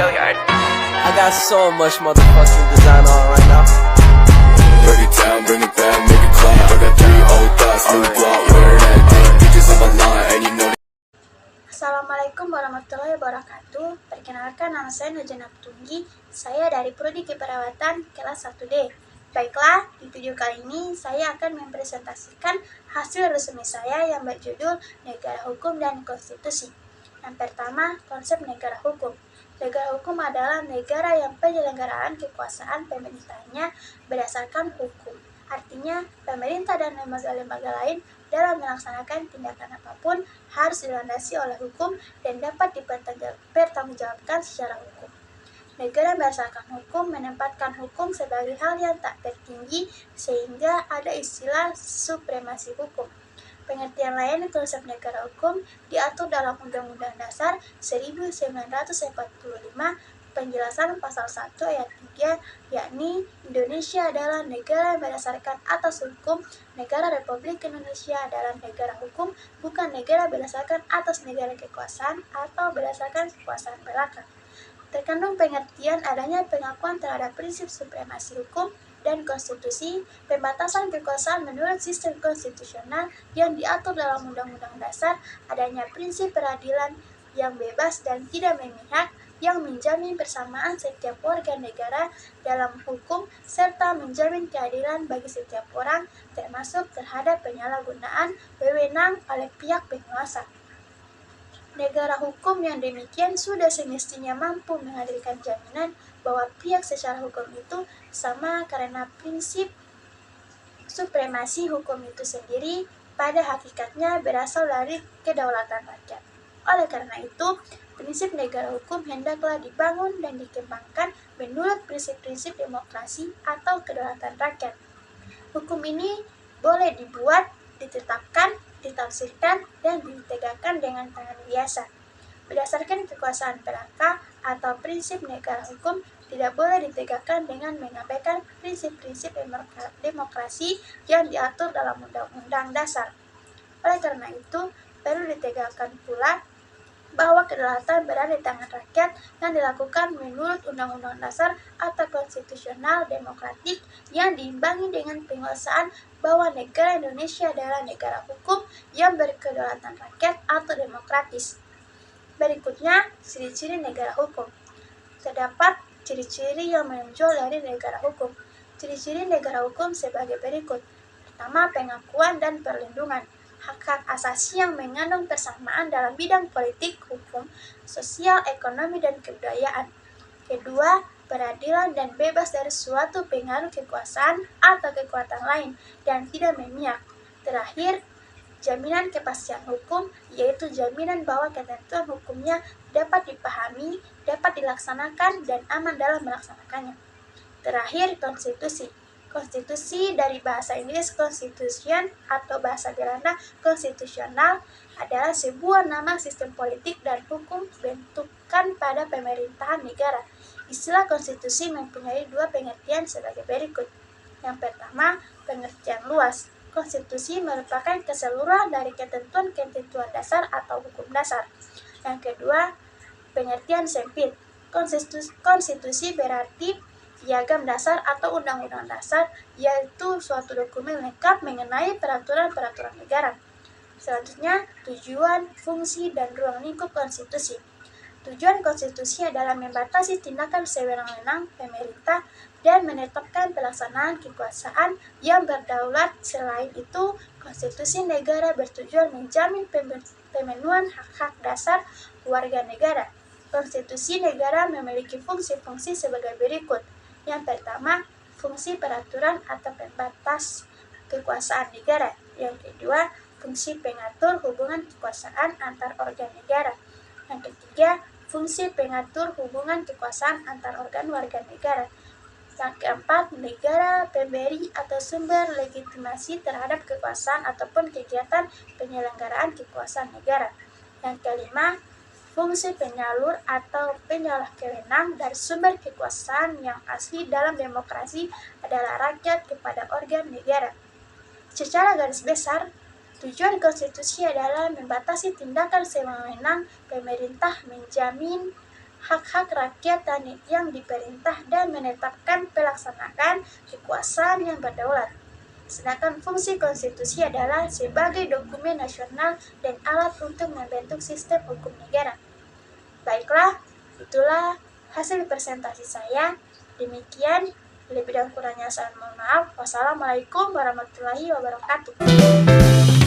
I got so much motherfucking design on right now. Break it down, bring it back, make it clap. I got 3 old thoughts, new block, wear that thing. Bitches on my line, and you know. Assalamualaikum warahmatullahi wabarakatuh. Perkenalkan, nama saya Nujana Tunggi. Saya dari Prodi Keperawatan kelas 1D. Baiklah, di video kali ini saya akan mempresentasikan hasil resume saya yang berjudul Negara Hukum dan Konstitusi. Yang pertama, konsep negara hukum. Negara hukum adalah negara yang penyelenggaraan kekuasaan pemerintahnya berdasarkan hukum. Artinya, pemerintah dan lembaga-lembaga lain dalam melaksanakan tindakan apapun harus dilandasi oleh hukum dan dapat dipertanggungjawabkan secara hukum. Negara berdasarkan hukum menempatkan hukum sebagai hal yang tak tertinggi sehingga ada istilah supremasi hukum. Pengertian lain konsep negara hukum diatur dalam Undang-Undang Dasar 1945 penjelasan pasal 1 ayat 3, yakni Indonesia adalah negara yang berdasarkan atas hukum, negara Republik Indonesia adalah negara hukum, bukan negara berdasarkan atas negara kekuasaan atau berdasarkan kekuasaan belaka. Terkandung pengertian adanya pengakuan terhadap prinsip supremasi hukum dan konstitusi, pembatasan kekuasaan menurut sistem konstitusional yang diatur dalam Undang-Undang Dasar, adanya prinsip peradilan yang bebas dan tidak memihak, yang menjamin persamaan setiap warga negara dalam hukum, serta menjamin keadilan bagi setiap orang, termasuk terhadap penyalahgunaan wewenang oleh pihak penguasa. Negara hukum yang demikian sudah semestinya mampu menghadirkan jaminan bahwa pihak secara hukum itu sama karena prinsip supremasi hukum itu sendiri pada hakikatnya berasal dari kedaulatan rakyat. Oleh karena itu, prinsip negara hukum hendaklah dibangun dan dikembangkan menurut prinsip-prinsip demokrasi atau kedaulatan rakyat. Hukum ini boleh dibuat, ditetapkan, ditafsirkan, dan ditegakkan dengan tangan biasa. Berdasarkan kekuasaan belaka atau prinsip negara hukum tidak boleh ditegakkan dengan mengabaikan prinsip-prinsip demokrasi yang diatur dalam Undang-Undang Dasar. Oleh karena itu, perlu ditegakkan pula bahwa kedaulatan berada di tangan rakyat yang dilakukan menurut Undang-Undang Dasar atau konstitusional demokratik yang diimbangi dengan penguasaan bahwa negara Indonesia adalah negara hukum yang berkedaulatan rakyat atau demokratis. Berikutnya, ciri-ciri negara hukum. Terdapat ciri-ciri yang menonjol dari negara hukum. Ciri-ciri negara hukum sebagai berikut. Pertama, pengakuan dan perlindungan. Hak-hak asasi yang mengandung persamaan dalam bidang politik, hukum, sosial, ekonomi, dan kebudayaan. Kedua, peradilan dan bebas dari suatu pengaruh kekuasaan atau kekuatan lain dan tidak memihak. Terakhir, jaminan kepastian hukum, yaitu jaminan bahwa ketentuan hukumnya dapat dipahami, dapat dilaksanakan, dan aman dalam melaksanakannya. Terakhir, konstitusi. Konstitusi dari bahasa Inggris constitution atau bahasa Belanda konstitusional adalah sebuah nama sistem politik dan hukum bentukan pada pemerintahan negara. Istilah konstitusi mempunyai dua pengertian sebagai berikut. Yang pertama, pengertian luas. Konstitusi merupakan keseluruhan dari ketentuan-ketentuan dasar atau hukum dasar. Yang kedua, pengertian sempit. Konstitusi berarti piagam dasar atau undang-undang dasar, yaitu suatu dokumen lengkap mengenai peraturan-peraturan negara. Selanjutnya, tujuan, fungsi, dan ruang lingkup konstitusi. Tujuan konstitusi adalah membatasi tindakan sewenang-wenang pemerintah dan menetapkan pelaksanaan kekuasaan yang berdaulat. Selain itu, konstitusi negara bertujuan menjamin pemenuhan hak-hak dasar warga negara. Konstitusi negara memiliki fungsi-fungsi sebagai berikut. Yang pertama, fungsi peraturan atau pembatas kekuasaan negara. Yang kedua, fungsi pengatur hubungan kekuasaan antar organ negara. Yang ketiga, fungsi pengatur hubungan kekuasaan antar organ warga negara. Yang keempat, negara pemberi atau sumber legitimasi terhadap kekuasaan ataupun kegiatan penyelenggaraan kekuasaan negara. Yang kelima, fungsi penyalur atau penyalahwenang dari sumber kekuasaan yang asli dalam demokrasi adalah rakyat kepada organ negara. Secara garis besar, tujuan konstitusi adalah membatasi tindakan sewenang-wenang pemerintah, menjamin hak-hak rakyat dan yang diperintah dan menetapkan pelaksanakan kekuasaan yang berdaulat. Sedangkan fungsi konstitusi adalah sebagai dokumen nasional dan alat untuk membentuk sistem hukum negara. Baiklah, itulah hasil presentasi saya. Demikian, lebih dan kurangnya saya mohon maaf. Wassalamualaikum warahmatullahi wabarakatuh.